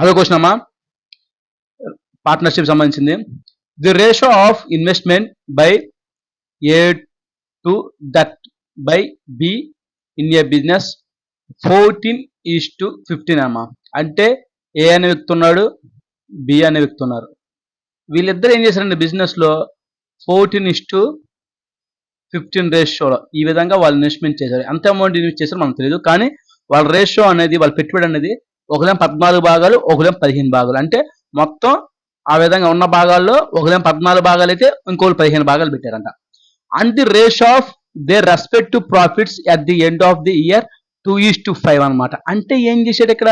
అదో క్వశ్చన్ అమ్మా, పార్ట్నర్షిప్ సంబంధించింది. The ratio of investment by A to that by be in a business 14:15 అమ్మా. అంటే ఏ అనే వ్యక్తి ఉన్నాడు, బి అనే వ్యక్తి ఉన్నారు. వీళ్ళిద్దరు ఏం చేశారండి బిజినెస్ లో 14:15 రేషియోలో ఈ విధంగా వాళ్ళు ఇన్వెస్ట్మెంట్ చేశారు. ఎంత అమౌంట్ ఇన్వెస్ట్ చేశారో మనకు తెలియదు, కానీ వాళ్ళ రేషియో అనేది, వాళ్ళ పెట్టుబడి అనేది ఒకలేం 14 భాగాలు, ఒకలేం 15 భాగాలు. అంటే మొత్తం ఆ విధంగా ఉన్న భాగాల్లో ఒకలేం 14 భాగాలు అయితే ఇంకోళ్ళు 15 భాగాలు పెట్టారంట. And the ratio of their respective profits at the end of the year 2:5 అనమాట. అంటే ఏం చేశాడు ఇక్కడ,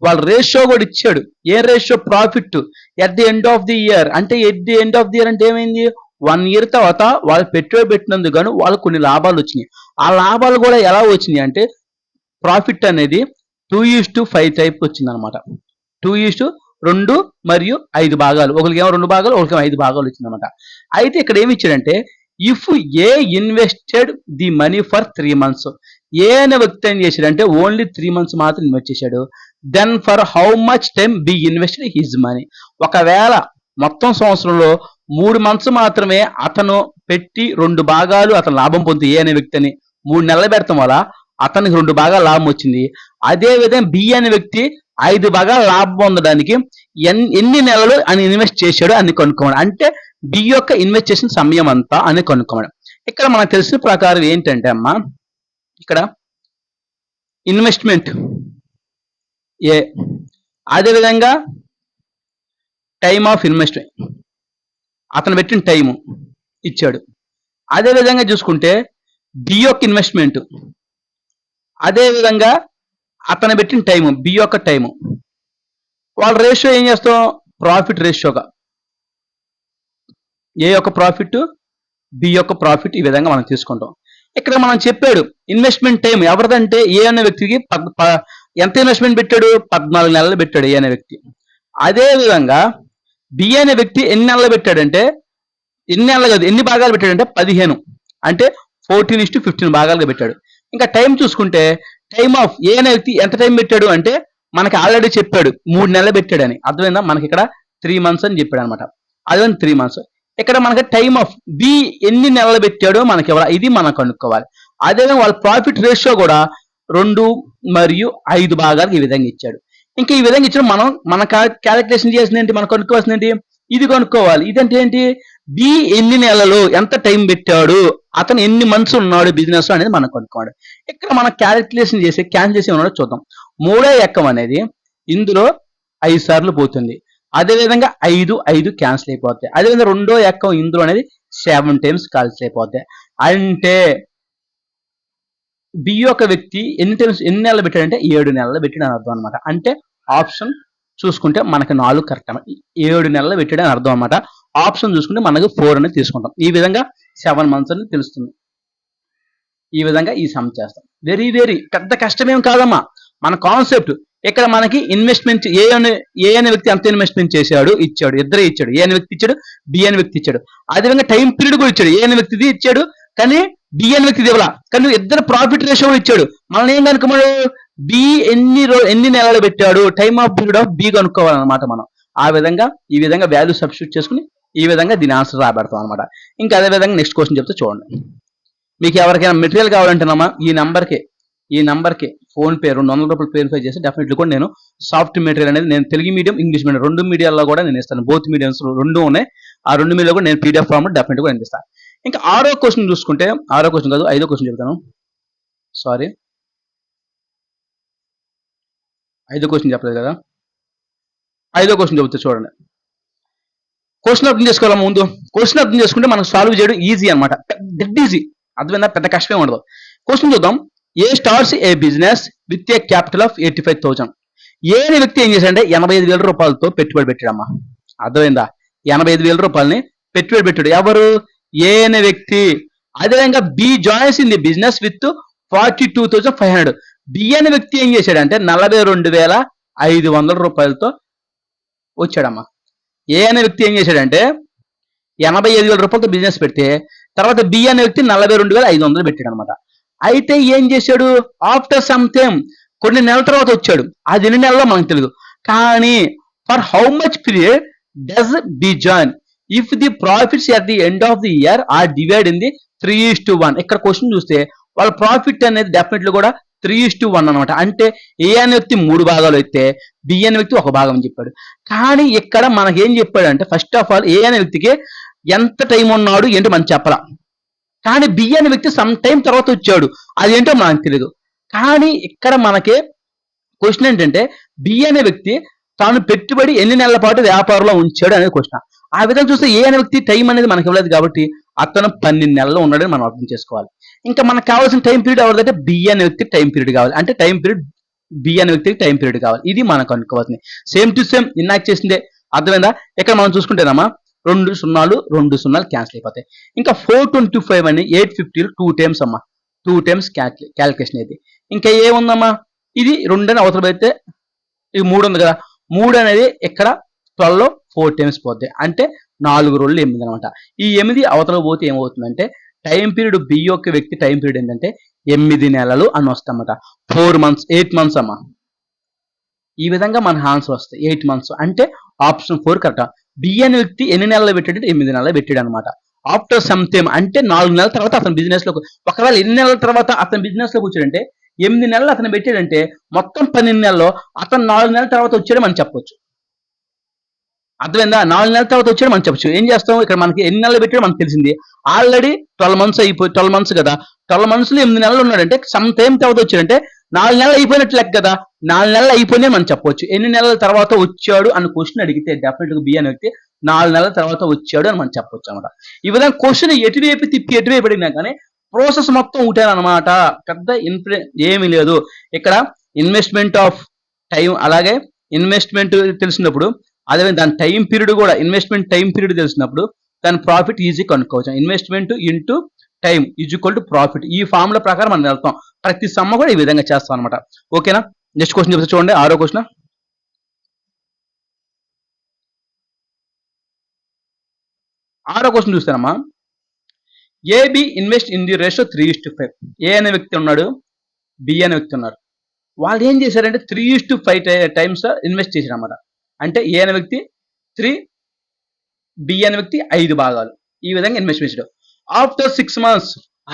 వాళ్ళ రేషియో కూడా ఇచ్చాడు. ఏ ratio, profit at the end of the year. అంటే at the end of the year అంటే ఏమైంది, 1 ఇయర్ తర్వాత వాళ్ళు పెట్టుబడి పెట్టినందుకు గాను వాళ్ళకు కొన్ని లాభాలు వచ్చినాయి. ఆ లాభాలు కూడా ఎలా వచ్చినాయి అంటే ప్రాఫిట్ అనేది 2:5 టైప్ వచ్చింది అనమాట. 2:2 మరియు 5 భాగాలు, ఒకరికేమో 2 భాగాలు, ఒకరికేమో 5 భాగాలు వచ్చింది అనమాట. అయితే ఇక్కడ ఏమి ఇచ్చాడంటే, if A invested the money for 3 months, A అనే వ్యక్తి ఏం చేశాడంటే ఓన్లీ 3 months మాత్రం ఇన్వెస్ట్ చేశాడు. Then for how much time B invested his money. ఒకవేళ మొత్తం సంవత్సరంలో 3 months మాత్రమే అతను పెట్టి 2 భాగాలు అతను లాభం పొంది, ఏ అనే వ్యక్తిని 3 నెలలు పెడతాం వల్ల అతనికి 2 భాగాలు లాభం వచ్చింది. అదే విధంగా బి అనే వ్యక్తి 5 భాగాలు లాభం పొందడానికి ఎన్ని నెలలు అని ఇన్వెస్ట్ చేశాడో అని కనుక్కోమని. అంటే బి యొక్క ఇన్వెస్ట్ చేసిన సమయం అంతా అని కనుక్కోమని. ఇక్కడ మనకు తెలిసిన ప్రకారం ఏంటంటే అమ్మా, ఇక్కడ ఇన్వెస్ట్మెంట్ ఏ, అదేవిధంగా టైమ్ ఆఫ్ ఇన్వెస్ట్మెంట్ అతను పెట్టిన టైము ఇచ్చాడు. అదేవిధంగా చూసుకుంటే బి యొక్క ఇన్వెస్ట్మెంట్, అదేవిధంగా అతను పెట్టిన టైము, బి యొక్క టైము. వాళ్ళ రేషియో ఏం చేస్తాం, ప్రాఫిట్ రేషియోగా ఏ యొక్క ప్రాఫిట్, బి యొక్క ప్రాఫిట్, ఈ విధంగా మనం తీసుకుంటాం. ఇక్కడ మనం చెప్పాడు ఇన్వెస్ట్మెంట్ టైం ఎవరిదంటే ఏ అనే వ్యక్తికి ఎంత ఇన్వెస్ట్మెంట్ పెట్టాడు, 14 నెలలు పెట్టాడు ఏ అనే వ్యక్తి. అదే విధంగా బి అనే వ్యక్తి ఎన్ని నెలలు పెట్టాడంటే, ఎన్ని నెలలు కాదు ఎన్ని భాగాలు పెట్టాడంటే 15, అంటే 14:15 భాగాలుగా పెట్టాడు. ఇంకా టైం చూసుకుంటే టైం ఆఫ్ ఏ అనే వ్యక్తి ఎంత టైం పెట్టాడు అంటే మనకి ఆల్రెడీ చెప్పాడు 3 నెలలు పెట్టాడని. అర్థమైందా, మనకి ఇక్కడ 3 months అని చెప్పాడు అనమాట. అదే 3 months. ఇక్కడ మనకి టైమ్ ఆఫ్ బి ఎన్ని నెలలు పెట్టాడో మనకి ఇది మనం కనుక్కోవాలి. అదేవిధంగా వాళ్ళ ప్రాఫిట్ రేషియో కూడా 2 మరియు 5 భాగాలకు ఈ విధంగా ఇచ్చాడు. ఇంకా ఈ విధంగా ఇచ్చిన మన క్యాలిక్యులేషన్ చేసింది ఏంటి, మనం కనుక్కోవాల్సింది ఏంటి, ఇది కనుక్కోవాలి. ఇదంటే ఏంటి, బి ఎన్ని నెలలు ఎంత టైం పెట్టాడు, అతను ఎన్ని మంత్స్ ఉన్నాడు బిజినెస్ అనేది మనం కనుక్కోవాలి. ఇక్కడ మనం క్యాలిక్యులేషన్ చేసి క్యాన్సిల్ చేసి ఉన్నాడో చూద్దాం. 3వ ఎక్కం అనేది ఇందులో 5 సార్లు పోతుంది. అదేవిధంగా 5 క్యాన్సిల్ అయిపోతాయి. అదేవిధంగా 2వ ఎక్కం ఇందులో అనేది 7 times క్యాన్సిల్ అయిపోతాయి. అంటే బి యొక్క వ్యక్తి ఎన్ని నెలలు పెట్టాడంటే 7 నెలలు పెట్టాడు అని అర్థం అనమాట. అంటే ఆప్షన్ చూసుకుంటే మనకి 4 కరెక్ట్ అన్నమాట. 7 నెలలు పెట్టాడు అని అర్థం అనమాట. ఆప్షన్ చూసుకుంటే మనకు 4 అనేది తీసుకుంటాం. ఈ విధంగా 7 months అని తెలుస్తుంది. ఈ విధంగా ఈ సమ్ చేస్తాం. వెరీ పెద్ద కష్టమేం కాదమ్మా, మన కాన్సెప్ట్. ఇక్కడ మనకి ఇన్వెస్ట్మెంట్ ఏ అనే వ్యక్తి ఎంత ఇన్వెస్ట్మెంట్ చేశాడు ఇచ్చాడు, ఇద్దరే ఇచ్చాడు. ఏ అనే వ్యక్తి ఇచ్చాడు, బి అనే వ్యక్తి ఇచ్చాడు. అదేవిధంగా టైం పీరియడ్ కూడా ఇచ్చాడు. ఏ అనే వ్యక్తిది ఇచ్చాడు కానీ బి అనే వ్యక్తిది ఇవ్వాల, కానీ ఇద్దరు ప్రాఫిట్ రేషియో ఇచ్చాడు. మనల్ని ఏం కనుక్కోమడు, బి ఎన్ని నెలలు పెట్టాడు, time of period of B కనుక్కోవాలన్నమాట. మనం ఆ విధంగా ఈ విధంగా వాల్యూ సబ్స్టిట్యూట్ చేసుకుని ఈ విధంగా దీని ఆన్సర్ రాబెడతాం అనమాట. ఇంకా అదే విధంగా నెక్స్ట్ క్వశ్చన్ చెప్తే చూడండి. మీకు ఎవరికైనా మెటీరియల్ కావాలంటేనమ్మా ఈ నంబర్కి ఫోన్ పే 200 రూపాయలు పేరిఫై చేసి డెఫినెట్లీ కూడా నేను సాఫ్ట్ మెటీరియల్ అనేది నేను తెలుగు మీడియం, ఇంగ్లీష్ మీడియం 2 మీడియాల్లో కూడా నేను ఇస్తాను. బోత్ మీడియంస్ 2 ఉన్నాయి. ఆ 2 మీడియాలో కూడా నేను పీడిఎఫ్ ఫామ్ డెఫినెట్గా కూడా ఇస్తాను. ఇంకా 6వ క్వశ్చన్ చూసుకుంటే, 6వ క్వశ్చన్ కాదు 5వ క్వశ్చన్ చెప్తాను. సారీ 5వ క్వశ్చన్ చెప్పలేదు కదా. 5వ క్వశ్చన్ చెబుతా చూడండి. క్వశ్చన్ అర్థం చేసుకోవాలి ముందు. క్వశ్చన్ అర్థం చేసుకుంటే మనకు సాల్వ్ చేయడం ఈజీ అనమాట. డెడ్ ఈజీ, అర్థమైందా, పెద్ద కష్టమే ఉండదు. క్వశ్చన్ చూద్దాం. A starts a business with a capital of 85,000. A అనే వ్యక్తి ఏం చేశాడంటే 85,000 రూపాయలతో పెట్టుబడి పెట్టాడమ్మా. అర్థమైందా, 85,000 రూపాయలని పెట్టుబడి పెట్టాడు. ఎవరు, ఏ అనే వ్యక్తి. అదేవిధంగా B joins in the business with 42,500. B అనే వ్యక్తి ఏం చేశాడంటే 42,500 రూపాయలతో వచ్చాడమ్మా. ఏ అనే వ్యక్తి ఏం చేశాడంటే 85,000 రూపాయలతో బిజినెస్ పెడితే తర్వాత బి అనే వ్యక్తి 42,500 పెట్టాడు అనమాట. అయితే ఏం చేశాడు, ఆఫ్టర్ సమ్ టైమ్ కొన్ని నెలల తర్వాత వచ్చాడు. అది ఎన్ని నెలలో మనకు తెలియదు, కానీ for how much period does B join if the profits at the end of the year are divide in the 3:1. ఇక్కడ క్వశ్చన్ చూస్తే వాళ్ళ ప్రాఫిట్ అనేది డెఫినెట్లీ కూడా 3:1 అనమాట. అంటే ఏ అనే వ్యక్తి 3 భాగాలు అయితే బి అనే వ్యక్తి 1 భాగం అని చెప్పాడు. కానీ ఇక్కడ మనకి ఏం చెప్పాడంటే ఫస్ట్ ఆఫ్ ఆల్ ఏ అనే వ్యక్తికి ఎంత టైం ఉన్నాడు ఏంటో మనం చెప్పాల. కానీ బి అనే వ్యక్తి సమ్ టైం తర్వాత వచ్చాడు, అదేంటో మనకు తెలియదు. కానీ ఇక్కడ మనకి క్వశ్చన్ ఏంటంటే బి అనే వ్యక్తి తాను పెట్టుబడి ఎన్ని నెలల పాటు వ్యాపారంలో ఉంచాడు అనేది క్వశ్చన్. ఆ విధంగా చూస్తే ఏ అనే వ్యక్తి టైం అనేది మనకి ఇవ్వలేదు కాబట్టి అతను 12 నెలలు ఉన్నాడని మనం అర్థం చేసుకోవాలి. ఇంకా మనకు కావాల్సిన టైం పీరియడ్ ఎవరిదంటే బి అనే వ్యక్తి టైం పీరియడ్ కావాలి. అంటే టైం పీరియడ్ బి అనే వ్యక్తికి టైం పీరియడ్ కావాలి. ఇది మనకు అనుకోవాల్సింది. సేమ్ టు సేమ్ ఇన్నాక్ చేసిందే. అర్థమైందా? ఇక్కడ మనం చూసుకుంటేనమ్మా 2 సున్నాలు 2 సున్నాలు క్యాన్సిల్ అయిపోతాయి. ఇంకా 425 అని 850 2 టైమ్స్ అమ్మా, 2 టైమ్స్ క్యాలిక్యులేషన్ అయితే. ఇంకా ఏముందమ్మా, ఇది 2 అని అవతల పెడితే ఇది 3 ఉంది కదా, 3 అనేది ఇక్కడ 12 లో 4 టైమ్స్ పోద్ది. అంటే 4 రోజులు 8 అనమాట. ఈ 8 అవతల పోతే ఏమవుతుందంటే టైం పీరియడ్ బి యొక్క వ్యక్తి టైం పీరియడ్ ఏంటంటే 8 నెలలు అని వస్తామట. 4 మంత్స్ 8 మంత్స్ అమ్మా. ఈ విధంగా మన ఆన్సర్ వస్తాయి 8 మంత్స్. అంటే ఆప్షన్ 4 కరెక్ట్. బి అనే వ్యక్తి ఎన్ని నెలలు పెట్టాడు? 8 నెలలు పెట్టాడు అనమాట. ఆఫ్టర్ సమ్ టైమ్ అంటే 4 నెలల తర్వాత అతను బిజినెస్ లో, ఒకవేళ ఎన్ని నెలల తర్వాత అతను బిజినెస్ లోకి వచ్చాడంటే 8 నెలలు అతను పెట్టాడంటే మొత్తం 12 నెలల్లో అతను 4 నెలల తర్వాత వచ్చాడు మనం చెప్పొచ్చు. అర్థమైందా? 4 నెలల తర్వాత వచ్చాడు మనం చెప్పచ్చు. ఏం చేస్తాం, ఇక్కడ మనకి ఎన్ని నెలలు పెట్టాడో మనకు తెలిసింది. ఆల్రెడీ 12 మంత్స్ అయిపోయి 12 మంత్స్ కదా, 12 మంత్స్ లో 8 నెలలు ఉన్నాడంటే సమ్ టైం తర్వాత వచ్చాడంటే 4 నెలలు అయిపోయినట్లు లెక్క కదా, 4 నెలలు అయిపోయినా మనం చెప్పవచ్చు. ఎన్ని నెలల తర్వాత వచ్చాడు అని క్వశ్చన్ అడిగితే డెఫినెట్ గా బి అనే వ్యక్తి 4 నెలల తర్వాత వచ్చాడు అని మనం చెప్పొచ్చు అనమాట. ఈ విధంగా క్వశ్చన్ ఎటువైపు తిప్పి ఎటువైపు అడిగినా కానీ ప్రాసెస్ మొత్తం ఉంటారనమాట. పెద్ద ఏమీ లేదు. ఇక్కడ ఇన్వెస్ట్మెంట్ ఆఫ్ టైం, అలాగే ఇన్వెస్ట్మెంట్ తెలిసినప్పుడు అదే దాని టైం పీరియడ్ కూడా, ఇన్వెస్ట్మెంట్ టైం పీరియడ్ తెలిసినప్పుడు దాని ప్రాఫిట్ ఈజీ కనుక్కోవచ్చు. Investment into time is equal to profit. ఈ ఫార్ములా ప్రకారం మనం వెళ్తాం. ప్రతి సమ్మ కూడా ఈ విధంగా చేస్తాం అనమాట. ఓకేనా? నెక్స్ట్ క్వశ్చన్ చెప్తే చూడండి, 6వ క్వశ్చన్. చూస్తానమ్మా. A B invest in the ratio 3:5. A అనే వ్యక్తి ఉన్నాడు, బి అనే వ్యక్తి ఉన్నారు. వాళ్ళు ఏం చేశారంటే 3:5 టైమ్స్ ఇన్వెస్ట్ చేశారు అనమాట. అంటే ఏ అనే వ్యక్తి 3, బి అనే వ్యక్తి 5 భాగాలు. ఈ విధంగా ఇన్వెస్ట్ చేశాడు. ఆఫ్టర్ 6 months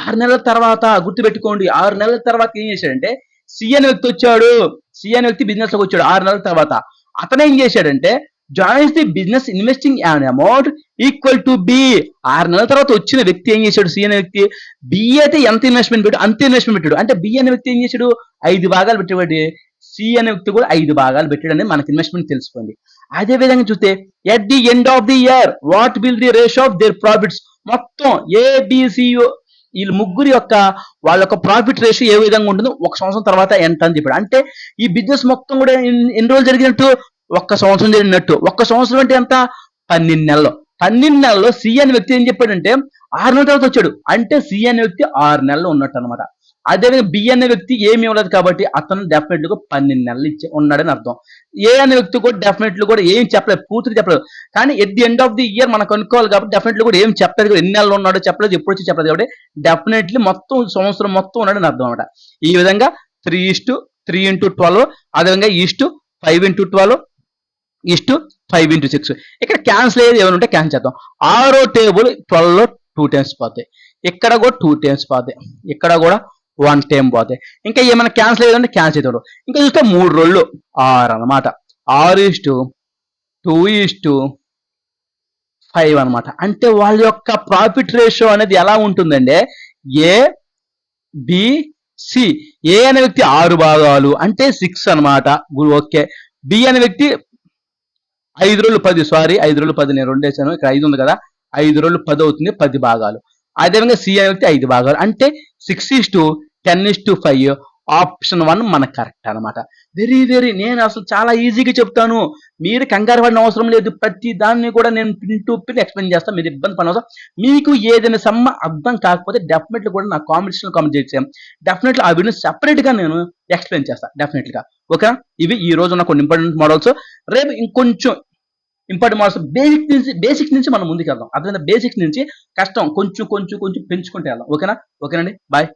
6 నెలల తర్వాత, గుర్తుపెట్టుకోండి, 6 నెలల తర్వాత ఏం చేశాడంటే సి అనే వ్యక్తి వచ్చాడు. సి అనే వ్యక్తి బిజినెస్ లోకి వచ్చాడు 6 నెలల తర్వాత. అతను ఏం చేశాడంటే joins the business investing an amount equal to be. 6 నెలల తర్వాత వచ్చిన వ్యక్తి ఏం చేశాడు, సి అనే వ్యక్తి బి అయితే ఎంత ఇన్వెస్ట్మెంట్ పెట్టాడు అంత ఇన్వెస్ట్మెంట్ పెట్టాడు. అంటే బి అనే వ్యక్తి ఏం చేశాడు 5 భాగాలు పెట్టాడు. సి అనే వ్యక్తి కూడా 5 భాగాలు పెట్టాడు అనేది మనకి ఇన్వెస్ట్మెంట్ తెలుసుకోండి. అదే విధంగా చూస్తే at the end of the year what will the ratio of there profits. మొత్తం ఏబిసిఓ వీళ్ళు ముగ్గురు యొక్క వాళ్ళ యొక్క ప్రాఫిట్ రేషియో ఏ విధంగా ఉంటుందో 1 సంవత్సరం తర్వాత ఎంత అని చెప్పాడు. అంటే ఈ బిజినెస్ మొత్తం కూడా ఎన్ని రోజులు జరిగినట్టు, 1 సంవత్సరం జరిగినట్టు. 1 సంవత్సరం అంటే ఎంత, 12 నెలలు. 12 నెలల్లో సి అనే వ్యక్తి ఏం చెప్పాడంటే 6 నెలల తర్వాత వచ్చాడు. అంటే సి అనే వ్యక్తి 6 నెలలు ఉన్నట్టు అనమాట. అదేవిధంగా బి అనే వ్యక్తి ఏమి ఇవ్వలేదు కాబట్టి అతను డెఫినెట్ గా 12 నెలలు ఉన్నాడని అర్థం. ఏ అనే వ్యక్తి కూడా డెఫినెట్లీ కూడా ఏం చెప్పలేదు, పూర్తిగా చెప్పలేదు. కానీ at the end of the year మనకు అనుకోవాలి కాబట్టి డెఫినెట్లీ కూడా ఏం చెప్పలేదు, ఎన్ని నెలలు ఉన్నాడో చెప్పలేదు, ఎప్పుడు వచ్చి చెప్పలేదు. కాబట్టి డెఫినెట్లీ మొత్తం సంవత్సరం మొత్తం ఉన్నాడని అర్థం అనమాట. ఈ విధంగా 3:3 × 12, అదేవిధంగా 5:12, 5:6. ఇక్కడ క్యాన్సిల్ అయ్యేది ఏమైనా ఉంటే క్యాన్సిల్ చేద్దాం. 6వ టేబుల్ 12 లో 2 టైమ్స్ పోతాయి. ఇక్కడ కూడా 2 టైమ్స్ పోతాయి. ఇక్కడ కూడా 1 టైం పోతాయి. ఇంకా ఏమైనా క్యాన్సిల్ అయ్యేదంటే క్యాన్సిల్ అవుతాడు. ఇంకా చూస్తే 3 రోజులు 6 అనమాట. 6:2:5 అనమాట. అంటే వాళ్ళ యొక్క ప్రాఫిట్ రేషియో అనేది ఎలా ఉంటుందంటే ఏ బి సి. ఏ అనే వ్యక్తి 6 భాగాలు అంటే 6 అనమాట. ఓకే. బి అనే వ్యక్తి 5 రోజులు 10, సారీ 5 రోజులు 10 నేను 2 వేసాను, ఇక్కడ 5 ఉంది కదా, 5 రోజులు 10 అవుతుంది, 10 భాగాలు. అదేవిధంగా సి అనే వ్యక్తి 5 భాగాలు అంటే 6:10:5. ఆప్షన్ 1 మనకు కరెక్ట్ అనమాట. నేను అసలు చాలా ఈజీగా చెప్తాను, మీరు కంగారు పడిన అవసరం లేదు. ప్రతి దాన్ని కూడా నేను పిన్ టు పిన్ ఎక్స్ప్లెయిన్ చేస్తాను, మీరు ఇబ్బంది పడిన అవసరం. మీకు ఏదైనా సమ్మ అర్థం కాకపోతే డెఫినెట్లీ కూడా నా కామెంట్స్లో కామెంట్ చేసాం. డెఫినెట్లీ ఆ వీడియో సెపరేట్ గా నేను ఎక్స్ప్లెయిన్ చేస్తాను డెఫినెట్లీగా. ఓకే, ఇవి ఈ రోజు ఉన్న కొన్ని ఇంపార్టెంట్ మోడల్స్. రేపు ఇంకొంచెం ఇంపార్టెంట్ మోడల్స్ బేసిక్స్ నుంచి మనం ముందుకు వెళ్దాం. అర్థమైందా? బేసిక్స్ నుంచి కష్టం కొంచెం పెంచుకుంటే వెళ్దాం. ఓకేనా? ఓకేనండి, బాయ్.